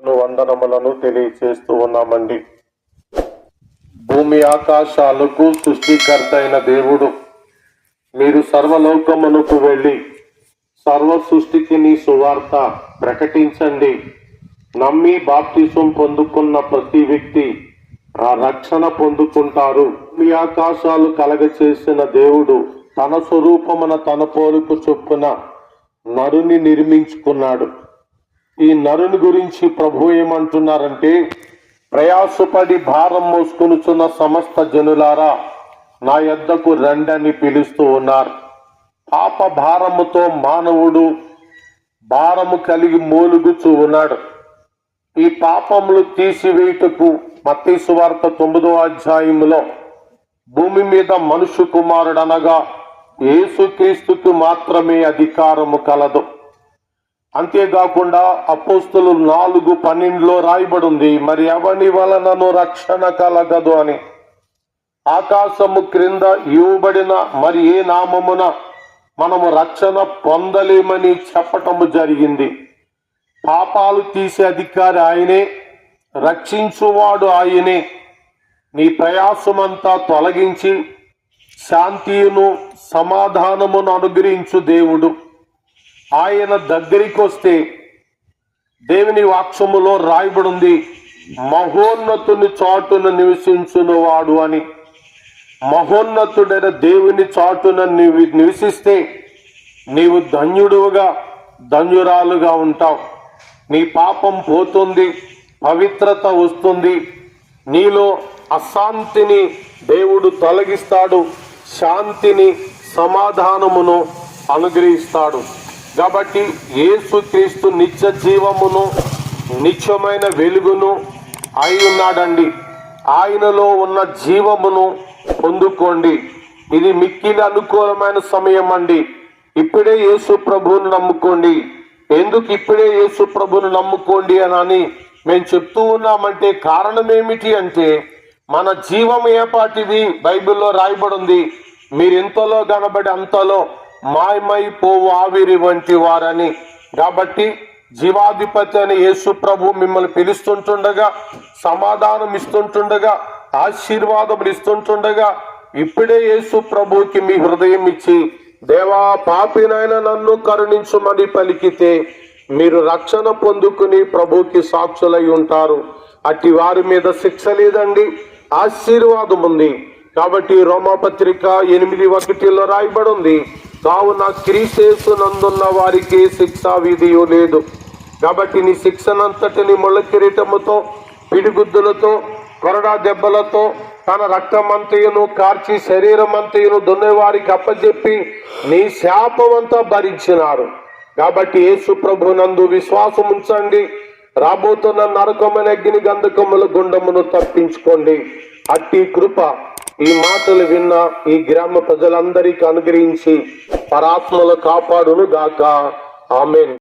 వందనములను తెలియచేస్తూ ఉన్నామండి. భూమి ఆకాశాలకు సృష్టికర్త అయిన దేవుడు, మీరు సర్వలోకమునకు వెళ్ళి సర్వ సృష్టికి నీ సువార్త ప్రకటించండి. నమ్మి బాప్తిసం పొందుకున్న ప్రతి వ్యక్తి ఆ రక్షణ పొందుకుంటారు. భూమి ఆకాశాలు కలగచేసిన దేవుడు తన స్వరూపమున తన పోలిక చొప్పున నరుని నిర్మించుకున్నాడు. ఈ నరుని గురించి ప్రభు ఏమంటున్నారంటే, ప్రయాసపడి భారం మోసుకొనుచున్న సమస్త జనులారా నా యొద్దకు రండని పిలుస్తూ ఉన్నారు. పాప భారముతో మానవుడు భారము కలిగి మూలుగుచూ ఉన్నాడు. ఈ పాపములు తీసివేయుటకు మత్తయి సువార్త 9వ అధ్యాయములో భూమి మీద మనుష్య కుమారుడు అనగా యేసుక్రీస్తుకు మాత్రమే అధికారము కలదు. అంతేకాకుండా అపోస్తులు 4:12 రాయబడి ఉంది, మరి ఎవని వలనను రక్షణ కలగదు అని. ఆకాశము క్రింద ఇవ్వబడిన మరి ఏ నామమున మనము రక్షణ పొందలేమని చెప్పటము జరిగింది. పాపాలు తీసే అధికారి ఆయనే, రక్షించువాడు ఆయనే. నీ ప్రయాసమంతా తొలగించి శాంతియును సమాధానమును అనుగ్రహించు దేవుడు. ఆయన దగ్గరికి వస్తే దేవుని వాక్యములో రాయబడింది, మహోన్నతుని చాటున నివసించున్నవాడు అని. మహోన్నతుడైన దేవుని చాటున నివసిస్తే నీవు ధన్యుడుగా ధన్యురాలుగా ఉంటావు. నీ పాపం పోతుంది, పవిత్రత వస్తుంది, నీలో అశాంతిని దేవుడు తొలగిస్తాడు, శాంతిని సమాధానమును అనుగ్రహిస్తాడు. కాబట్టి యేసుక్రీస్తు నిత్య జీవమును నిత్యమైన వెలుగును అయి ఉన్నాడండి. ఆయనలో ఉన్న జీవమును పొందుకోండి. ఇది మిక్కిలి అనుకూలమైన సమయం అండి. ఇప్పుడే యేసు ప్రభువును నమ్ముకోండి. ఎందుకు ఇప్పుడే యేసు ప్రభువును నమ్ముకోండి అని మేము చెప్తూ ఉన్నామంటే కారణం ఏమిటి అంటే, మన జీవం ఏపాటిది బైబిల్లో రాయబడి ఉంది, మీరు ఎంతలో కనబడి అంతలో మాయమైపోవు ఆవిరి వంటి వారని. కాబట్టి జీవాధిపతి అని యేసు ప్రభు మిమ్మల్ని పిలుస్తుంటుండగా, సమాధానం ఇస్తుంటుండగా, ఆశీర్వాదములు ఇస్తుంటుండగా, ఇప్పుడే యేసు ప్రభుకి మీ హృదయం ఇచ్చి దేవా పాపినైనా నన్ను కరుణించుమని పలికితే మీరు రక్షణ పొందుకుని ప్రభుకి సాక్షులై ఉంటారు. అట్టి వారి మీద శిక్ష లేదండి, ఆశీర్వాదం ఉంది. కాబట్టి రోమాపత్రిక 8:1 రాయబడి ఉంది, కావున క్రీస్తు నందున్న వారికి శిక్షా విధియు లేదు. కాబట్టి నీ శిక్షనంతటిని ముళ్ళ కిరీటముతో, పిడిగుద్దులతో, కొరడా దెబ్బలతో, తన రక్తమంతయును కార్చి శరీరమంతయును దున్నేవారికి అప్పచెప్పి నీ శాపమంతా భరించినారు. కాబట్టి యేసు ప్రభు నందు విశ్వాసం ఉంచండి. రాబోతున్న నరకమైన అగ్ని గంధకముల గుండమును తప్పించుకోండి. అట్టి కృప ఈ మాటలు విన్న ఈ గ్రామ ప్రజలందరికీ అనుగ్రహించి పరాత్మలు కాపాడును గాక. ఆమేన్.